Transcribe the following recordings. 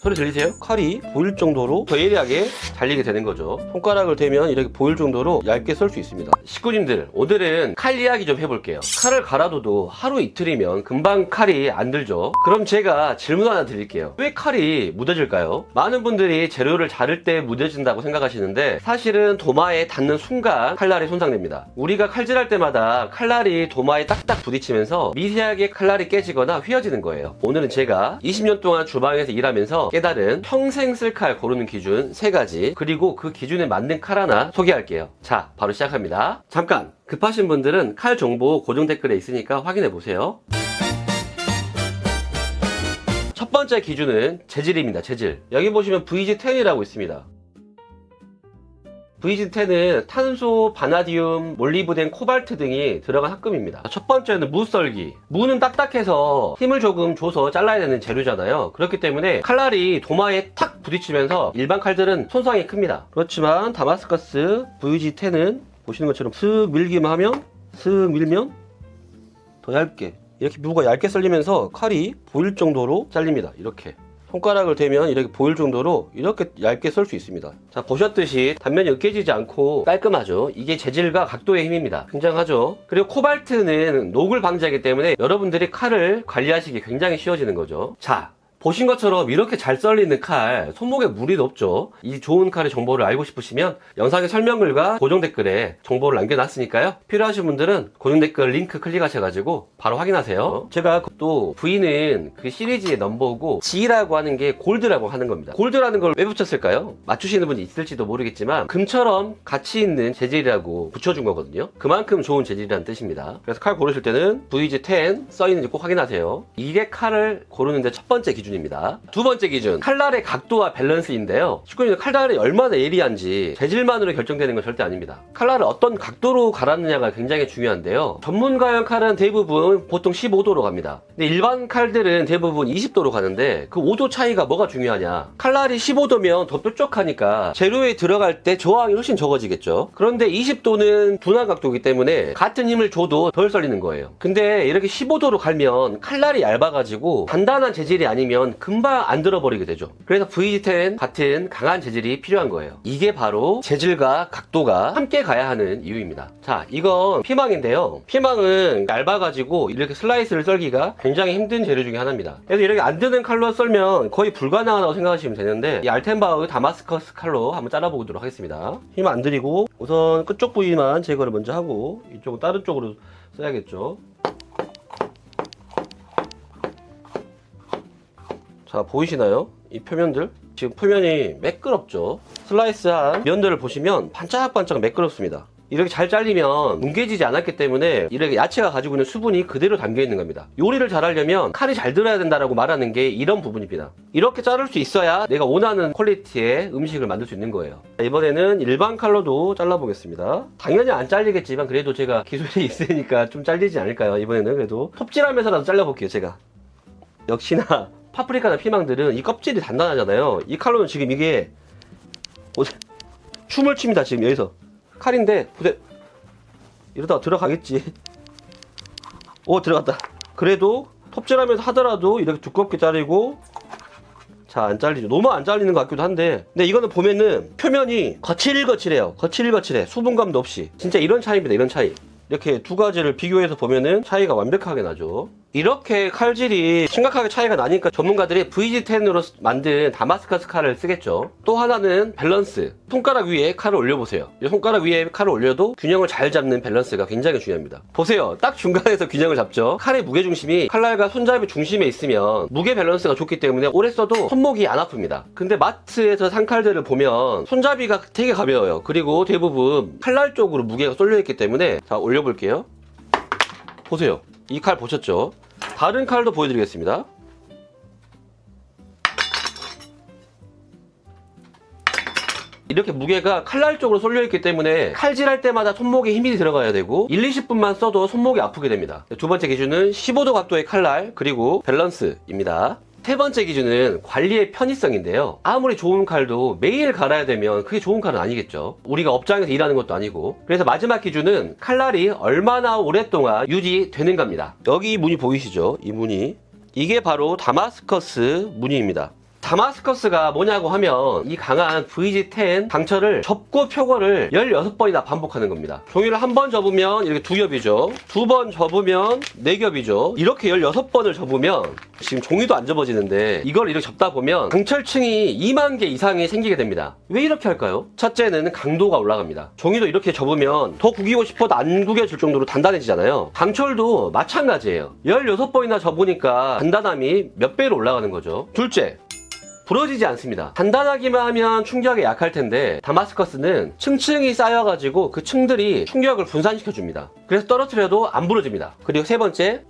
소리 들리세요? 칼이 보일 정도로 더 예리하게 잘리게 되는 거죠. 손가락을 대면 이렇게 보일 정도로 얇게 썰 수 있습니다. 식구님들, 오늘은 칼 이야기 좀 해볼게요. 칼을 갈아둬도 하루 이틀이면 금방 칼이 안 들죠. 그럼 제가 질문 하나 드릴게요. 왜 칼이 무뎌질까요? 많은 분들이 재료를 자를 때 무뎌진다고 생각하시는데 사실은 도마에 닿는 순간 칼날이 손상됩니다. 우리가 칼질할 때마다 칼날이 도마에 딱딱 부딪히면서 미세하게 칼날이 깨지거나 휘어지는 거예요. 오늘은 제가 20년 동안 주방에서 일하면서 깨달은 평생 쓸 칼 고르는 기준 3가지, 그리고 그 기준에 맞는 칼 하나 소개할게요. 자, 바로 시작합니다. 잠깐! 급하신 분들은 칼 정보 고정 댓글에 있으니까 확인해 보세요. 첫 번째 기준은 재질입니다. 재질. 여기 보시면 VG10이라고 있습니다. VG10은 탄소, 바나디움, 몰리브덴, 코발트 등이 들어간 합금입니다. 첫 번째는 무썰기. 무는 딱딱해서 힘을 조금 줘서 잘라야 되는 재료잖아요. 그렇기 때문에 칼날이 도마에 탁 부딪히면서 일반 칼들은 손상이 큽니다. 그렇지만 다마스커스 VG10은 보시는 것처럼 슥 밀기만 하면, 슥 밀면 더 얇게, 이렇게 무가 얇게 썰리면서 칼이 보일 정도로 잘립니다. 이렇게 손가락을 대면 이렇게 보일 정도로 이렇게 얇게 썰 수 있습니다. 자, 보셨듯이 단면이 으깨지지 않고 깔끔하죠. 이게 재질과 각도의 힘입니다. 굉장하죠. 그리고 코발트는 녹을 방지하기 때문에 여러분들이 칼을 관리하시기 굉장히 쉬워지는 거죠. 자, 보신 것처럼 이렇게 잘 썰리는 칼, 손목에 무리도 없죠. 이 좋은 칼의 정보를 알고 싶으시면 영상의 설명글과 고정 댓글에 정보를 남겨놨으니까요. 필요하신 분들은 고정 댓글 링크 클릭하셔가지고 바로 확인하세요. 제가 또 V는 그 시리즈의 넘버고 G라고 하는 게 골드라고 하는 겁니다. 골드라는 걸 왜 붙였을까요? 맞추시는 분이 있을지도 모르겠지만 금처럼 가치 있는 재질이라고 붙여준 거거든요. 그만큼 좋은 재질이라는 뜻입니다. 그래서 칼 고르실 때는 VG10 써있는지 꼭 확인하세요. 이게 칼을 고르는데 첫 번째 기준입니다. 두 번째 기준, 칼날의 각도와 밸런스인데요. 식구님들, 칼날이 얼마나 예리한지 재질만으로 결정되는 건 절대 아닙니다. 칼날을 어떤 각도로 갈았느냐가 굉장히 중요한데요. 전문가용 칼은 대부분 보통 15도로 갑니다. 근데 일반 칼들은 대부분 20도로 가는데 그 5도 차이가 뭐가 중요하냐? 칼날이 15도면 더 뾰족하니까 재료에 들어갈 때 저항이 훨씬 적어지겠죠. 그런데 20도는 둔한 각도이기 때문에 같은 힘을 줘도 덜 썰리는 거예요. 근데 이렇게 15도로 갈면 칼날이 얇아가지고 단단한 재질이 아니면 금방 안 들어버리게 되죠. 그래서 VG10 같은 강한 재질이 필요한 거예요. 이게 바로 재질과 각도가 함께 가야 하는 이유입니다. 자, 이건 피망인데요. 피망은 얇아가지고 이렇게 슬라이스를 썰기가 굉장히 힘든 재료 중에 하나입니다. 그래서 이렇게 안 드는 칼로 썰면 거의 불가능하다고 생각하시면 되는데, 이 알텐바흐 다마스커스 칼로 한번 잘라보도록 하겠습니다. 힘 안 들이고 우선 끝쪽 부위만 제거를 먼저 하고 이쪽은 다른 쪽으로 써야겠죠. 자, 보이시나요? 이 표면들? 지금 표면이 매끄럽죠? 슬라이스한 면들을 보시면 반짝반짝 매끄럽습니다. 이렇게 잘 잘리면 뭉개지지 않았기 때문에 이렇게 야채가 가지고 있는 수분이 그대로 담겨 있는 겁니다. 요리를 잘하려면 칼이 잘 들어야 된다라고 말하는 게 이런 부분입니다. 이렇게 자를 수 있어야 내가 원하는 퀄리티의 음식을 만들 수 있는 거예요. 이번에는 일반 칼로도 잘라보겠습니다. 당연히 안 잘리겠지만 그래도 제가 기술이 있으니까 좀 잘리지 않을까요? 이번에는 그래도 톱질하면서라도 잘라볼게요. 제가 역시나 파프리카나 피망들은 이 껍질이 단단하잖아요. 이 칼로는 지금 이게 춤을 춥니다. 지금 여기서 칼인데 보세요. 이러다가 들어가겠지. 오, 들어갔다. 그래도 톱질하면서 하더라도 이렇게 두껍게 자르고 잘 안 잘리죠. 너무 안 잘리는 것 같기도 한데, 근데 이거는 보면은 표면이 거칠거칠해요. 거칠거칠해. 수분감도 없이. 진짜 이런 차이입니다. 이런 차이. 이렇게 두 가지를 비교해서 보면은 차이가 완벽하게 나죠. 이렇게 칼질이 심각하게 차이가 나니까 전문가들이 VG10으로 만든 다마스커스 칼을 쓰겠죠. 또 하나는 밸런스. 손가락 위에 칼을 올려보세요. 이 손가락 위에 칼을 올려도 균형을 잘 잡는 밸런스가 굉장히 중요합니다. 보세요. 딱 중간에서 균형을 잡죠. 칼의 무게중심이 칼날과 손잡이 중심에 있으면 무게 밸런스가 좋기 때문에 오래 써도 손목이 안 아픕니다. 근데 마트에서 산 칼들을 보면 손잡이가 되게 가벼워요. 그리고 대부분 칼날 쪽으로 무게가 쏠려있기 때문에, 자, 올려볼게요. 보세요. 이 칼 보셨죠? 다른 칼도 보여드리겠습니다. 이렇게 무게가 칼날 쪽으로 쏠려있기 때문에 칼질할 때마다 손목에 힘이 들어가야 되고 1, 20분만 써도 손목이 아프게 됩니다. 두 번째 기준은 15도 각도의 칼날, 그리고 밸런스입니다. 세 번째 기준은 관리의 편의성인데요. 아무리 좋은 칼도 매일 갈아야 되면 그게 좋은 칼은 아니겠죠. 우리가 업장에서 일하는 것도 아니고. 그래서 마지막 기준은 칼날이 얼마나 오랫동안 유지되는가입니다. 여기 이 무늬 보이시죠? 이 무늬. 이게 바로 다마스커스 무늬입니다. 다마스커스가 뭐냐고 하면 이 강한 VG10 강철을 접고 표고를 16번이나 반복하는 겁니다. 종이를 한 번 접으면 이렇게 2겹이죠. 2번 접으면 4겹이죠. 이렇게 16번을 접으면 지금 종이도 안 접어지는데 이걸 이렇게 접다 보면 강철층이 2만 개 이상이 생기게 됩니다. 왜 이렇게 할까요? 첫째는 강도가 올라갑니다. 종이도 이렇게 접으면 더 구기고 싶어도 안 구겨질 정도로 단단해지잖아요. 강철도 마찬가지예요. 16번이나 접으니까 단단함이 몇 배로 올라가는 거죠. 둘째, 부러지지 않습니다. 단단하기만 하면 충격에 약할 텐데 다마스커스는 층층이 쌓여가지고 그 층들이 충격을 분산시켜줍니다. 그래서 떨어뜨려도 안 부러집니다. 그리고 세 번째,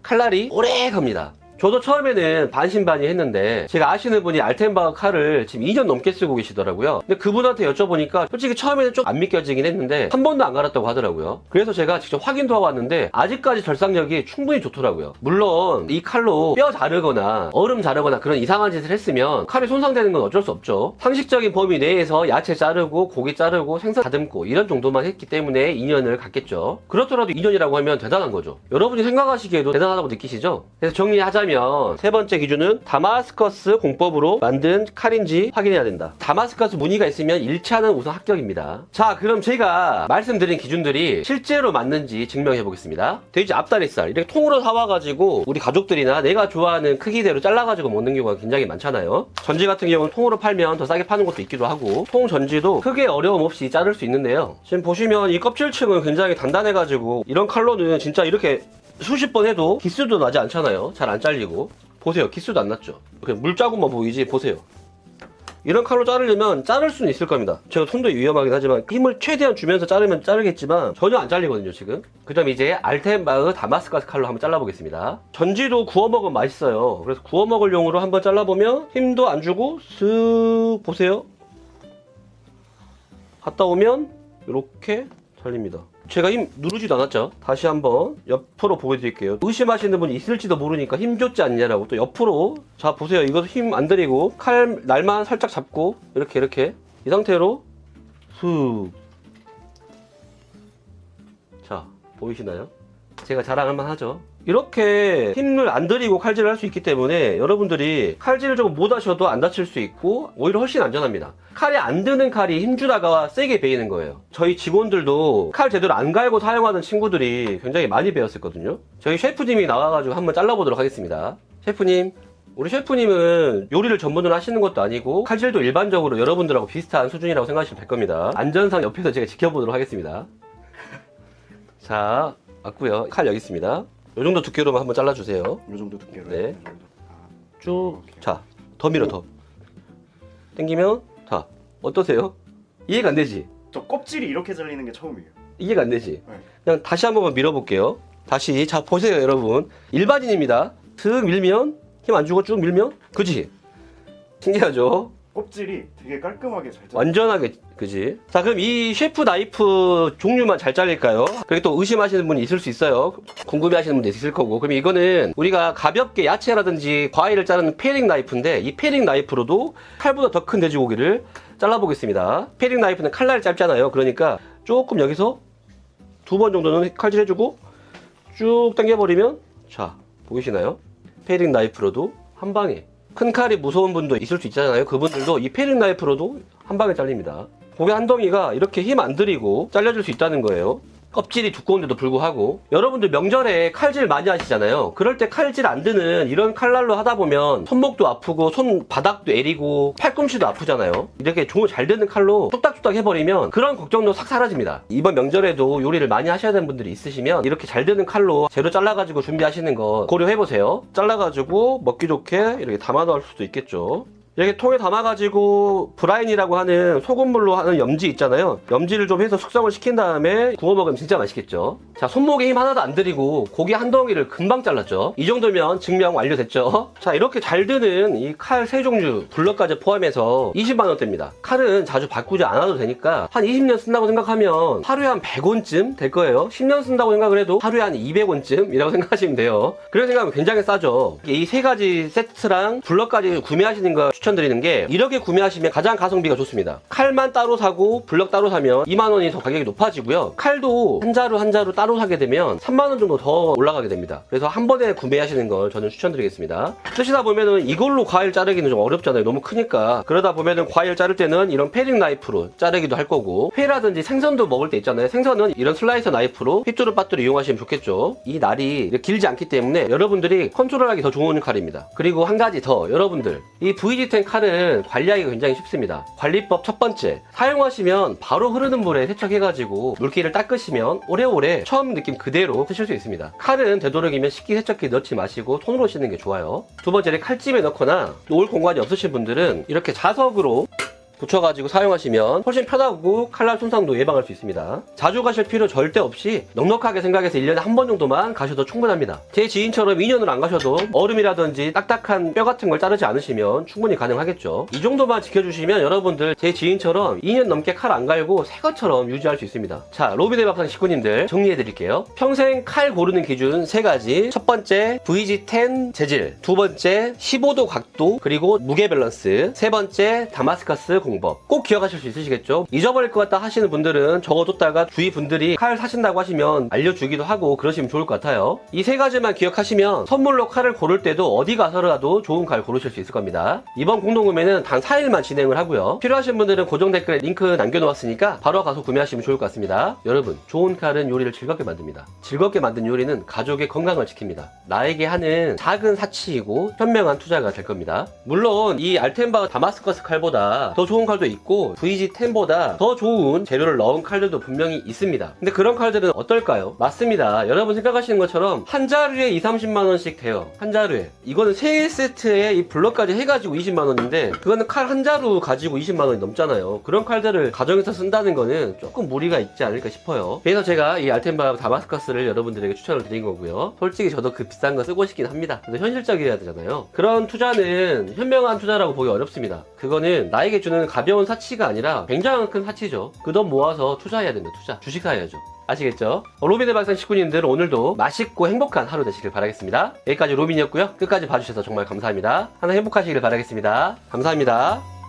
칼날이 오래 갑니다. 저도 처음에는 반신반의했는데 제가 아시는 분이 알텐바흐 칼을 지금 2년 넘게 쓰고 계시더라고요. 근데 그분한테 여쭤보니까 솔직히 처음에는 좀 안 믿겨지긴 했는데 한 번도 안 갈았다고 하더라고요. 그래서 제가 직접 확인도 하고 왔는데 아직까지 절삭력이 충분히 좋더라고요. 물론 이 칼로 뼈 자르거나 얼음 자르거나 그런 이상한 짓을 했으면 칼이 손상되는 건 어쩔 수 없죠. 상식적인 범위 내에서 야채 자르고 고기 자르고 생선 다듬고 이런 정도만 했기 때문에 2년을 갔겠죠. 그렇더라도 2년이라고 하면 대단한 거죠. 여러분이 생각하시기에도 대단하다고 느끼시죠? 그래서 정리하자면 세 번째 기준은 다마스커스 공법으로 만든 칼인지 확인해야 된다. 다마스커스 무늬가 있으면 1차는 우선 합격입니다. 자, 그럼 제가 말씀드린 기준들이 실제로 맞는지 증명해 보겠습니다. 돼지 앞다리살 이렇게 통으로 사와가지고 우리 가족들이나 내가 좋아하는 크기대로 잘라가지고 먹는 경우가 굉장히 많잖아요. 전지 같은 경우는 통으로 팔면 더 싸게 파는 것도 있기도 하고 통 전지도 크게 어려움 없이 자를 수 있는데요. 지금 보시면 이 껍질층은 굉장히 단단해가지고 이런 칼로는 진짜 이렇게 수십 번 해도 기스도 나지 않잖아요. 잘 안 잘리고. 보세요. 기스도 안 났죠. 그냥 물자국만 보이지. 보세요. 이런 칼로 자르려면 자를 수는 있을 겁니다. 제가 손도 위험하긴 하지만 힘을 최대한 주면서 자르면 자르겠지만 전혀 안 잘리거든요 지금. 그 다음 이제 알텐바흐 다마스커스 칼로 한번 잘라보겠습니다. 전지도 구워 먹으면 맛있어요. 그래서 구워 먹을 용으로 한번 잘라보면 힘도 안 주고 쓱 보세요. 갔다 오면 이렇게 잘립니다. 제가 힘 누르지도 않았죠. 다시 한번 옆으로 보여드릴게요. 의심하시는 분이 있을지도 모르니까 힘 줬지 않냐라고 또 옆으로. 자 보세요. 이것도 힘 안 들이고 칼 날만 살짝 잡고 이렇게 이 상태로 쑥. 자 보이시나요? 제가 자랑 한번 하죠. 이렇게 힘을 안 들이고 칼질을 할 수 있기 때문에 여러분들이 칼질을 조금 못 하셔도 안 다칠 수 있고 오히려 훨씬 안전합니다. 칼이 안 드는 칼이 힘주다가 세게 베이는 거예요. 저희 직원들도 칼 제대로 안 갈고 사용하는 친구들이 굉장히 많이 배웠었거든요. 저희 셰프님이 나와가지고 한번 잘라보도록 하겠습니다. 셰프님, 우리 셰프님은 요리를 전문으로 하시는 것도 아니고 칼질도 일반적으로 여러분들하고 비슷한 수준이라고 생각하시면 될 겁니다. 안전상 옆에서 제가 지켜보도록 하겠습니다. 자, 맞고요. 칼 여기 있습니다. 이 정도 두께로만 한번 잘라주세요. 이 정도 두께로. 네. 이 정도. 쭉. 자, 더 밀어 더. 당기면 자, 어떠세요? 이해가 안 되지? 저 껍질이 이렇게 잘리는 게 처음이에요. 이해가 안 되지? 네. 그냥 다시 한 번만 밀어볼게요. 다시. 자, 보세요 여러분. 일반인입니다. 슥 밀면 힘 안 주고 쭉 밀면 그지? 신기하죠? 껍질이 되게 깔끔하게 잘 잘려. 완전하게 그지? 자, 그럼 이 셰프 나이프 종류만 잘 잘릴까요? 그리고 또 의심하시는 분이 있을 수 있어요. 궁금해하시는 분도 있을 거고. 그럼 이거는 우리가 가볍게 야채라든지 과일을 자르는 패링 나이프인데 이 패링 나이프로도 칼보다 더 큰 돼지고기를 잘라보겠습니다. 패링 나이프는 칼날이 짧잖아요. 그러니까 조금 여기서 2번 정도는 칼질해주고 쭉 당겨버리면 자 보이시나요? 패링 나이프로도 한 방에. 큰 칼이 무서운 분도 있을 수 있잖아요. 그분들도 이 패링 나이프로도 한 방에 잘립니다. 고기 한 덩이가 이렇게 힘 안 들이고 잘려줄 수 있다는 거예요. 껍질이 두꺼운데도 불구하고. 여러분들 명절에 칼질 많이 하시잖아요. 그럴 때 칼질 안 드는 이런 칼날로 하다 보면 손목도 아프고 손바닥도 애리고 팔꿈치도 아프잖아요. 이렇게 종을 잘 드는 칼로 뚝딱뚝딱 해버리면 그런 걱정도 싹 사라집니다. 이번 명절에도 요리를 많이 하셔야 되는 분들이 있으시면 이렇게 잘 드는 칼로 재료 잘라가지고 준비하시는 거 고려해보세요. 잘라가지고 먹기 좋게 이렇게 담아놓을 수도 있겠죠. 이렇게 통에 담아가지고 브라인이라고 하는 소금물로 하는 염지 있잖아요. 염지를 좀 해서 숙성을 시킨 다음에 구워 먹으면 진짜 맛있겠죠. 자, 손목에 힘 하나도 안 들이고 고기 한 덩이를 금방 잘랐죠. 이 정도면 증명 완료됐죠. 자, 이렇게 잘 드는 이 칼 세 종류 블럭까지 포함해서 20만원대입니다. 칼은 자주 바꾸지 않아도 되니까 한 20년 쓴다고 생각하면 하루에 한 100원쯤 될 거예요. 10년 쓴다고 생각을 해도 하루에 한 200원쯤이라고 생각하시면 돼요. 그런 생각하면 굉장히 싸죠. 이 세 가지 세트랑 블럭까지 구매하시는 거 추천 추천드리는 게 이렇게 구매하시면 가장 가성비가 좋습니다. 칼만 따로 사고 블럭 따로 사면 2만원이 더 가격이 높아지고요. 칼도 한 자루 한 자루 따로 사게 되면 3만원 정도 더 올라가게 됩니다. 그래서 한 번에 구매하시는 걸 저는 추천드리겠습니다. 쓰시다 보면은 이걸로 과일 자르기는 좀 어렵잖아요. 너무 크니까. 그러다 보면은 과일 자를 때는 이런 패링 나이프로 자르기도 할 거고, 회라든지 생선도 먹을 때 있잖아요. 생선은 이런 슬라이서 나이프로 휘뚜루 빠뚜루 이용하시면 좋겠죠. 이 날이 길지 않기 때문에 여러분들이 컨트롤하기 더 좋은 칼입니다. 그리고 한 가지 더, 여러분들 이 VG10 칼은 관리하기가 굉장히 쉽습니다. 관리법 첫 번째, 사용하시면 바로 흐르는 물에 세척해가지고 물기를 닦으시면 오래오래 처음 느낌 그대로 쓰실 수 있습니다. 칼은 되도록이면 식기세척기 넣지 마시고 손으로 씻는 게 좋아요. 두 번째는 칼집에 넣거나 놓을 공간이 없으신 분들은 이렇게 자석으로 붙여가지고 사용하시면 훨씬 편하고 칼날 손상도 예방할 수 있습니다. 자주 가실 필요 절대 없이 넉넉하게 생각해서 1년에 한 번 정도만 가셔도 충분합니다. 제 지인처럼 2년을 안 가셔도 얼음이라든지 딱딱한 뼈 같은 걸 자르지 않으시면 충분히 가능하겠죠. 이 정도만 지켜주시면 여러분들 제 지인처럼 2년 넘게 칼 안 갈고 새 것처럼 유지할 수 있습니다. 자, 로비네 밥상 식구님들 정리해드릴게요. 평생 칼 고르는 기준 3가지. 첫 번째 VG10 재질, 두 번째 15도 각도 그리고 무게 밸런스, 세 번째 다마스커스 공법. 꼭 기억하실 수 있으시겠죠? 잊어버릴 것 같다 하시는 분들은 적어뒀다가 주위 분들이 칼 사신다고 하시면 알려주기도 하고 그러시면 좋을 것 같아요. 이 3가지만 기억하시면 선물로 칼을 고를 때도 어디 가서라도 좋은 칼 고르실 수 있을 겁니다. 이번 공동구매는 단 4일만 진행을 하고요. 필요하신 분들은 고정 댓글에 링크 남겨놓았으니까 바로 가서 구매하시면 좋을 것 같습니다. 여러분, 좋은 칼은 요리를 즐겁게 만듭니다. 즐겁게 만든 요리는 가족의 건강을 지킵니다. 나에게 하는 작은 사치이고 현명한 투자가 될 겁니다. 물론 이 알텐바흐 다마스커스 칼보다 더 좋은 칼도 있고 VG10보다 더 좋은 재료를 넣은 칼들도 분명히 있습니다. 근데 그런 칼들은 어떨까요? 맞습니다. 여러분 생각하시는 것처럼 한 자루에 20-30만원씩 돼요. 한 자루에. 이거는 3세트에 이 블럭까지 해가지고 20만원인데 그거는 칼 한 자루 가지고 20만원이 넘잖아요. 그런 칼들을 가정에서 쓴다는 거는 조금 무리가 있지 않을까 싶어요. 그래서 제가 이 알텐바흐 다마스커스를 여러분들에게 추천을 드린 거고요. 솔직히 저도 그 비싼 거 쓰고 싶긴 합니다. 근데 현실적이어야 되잖아요. 그런 투자는 현명한 투자라고 보기 어렵습니다. 그거는 나에게 주는 가벼운 사치가 아니라 굉장히 큰 사치죠. 그 돈 모아서 투자해야 된다. 투자. 주식 사야죠. 아시겠죠? 로빈의 박사 식구님들 오늘도 맛있고 행복한 하루 되시길 바라겠습니다. 여기까지 로빈이었고요. 끝까지 봐주셔서 정말 감사합니다. 하나 행복하시길 바라겠습니다. 감사합니다.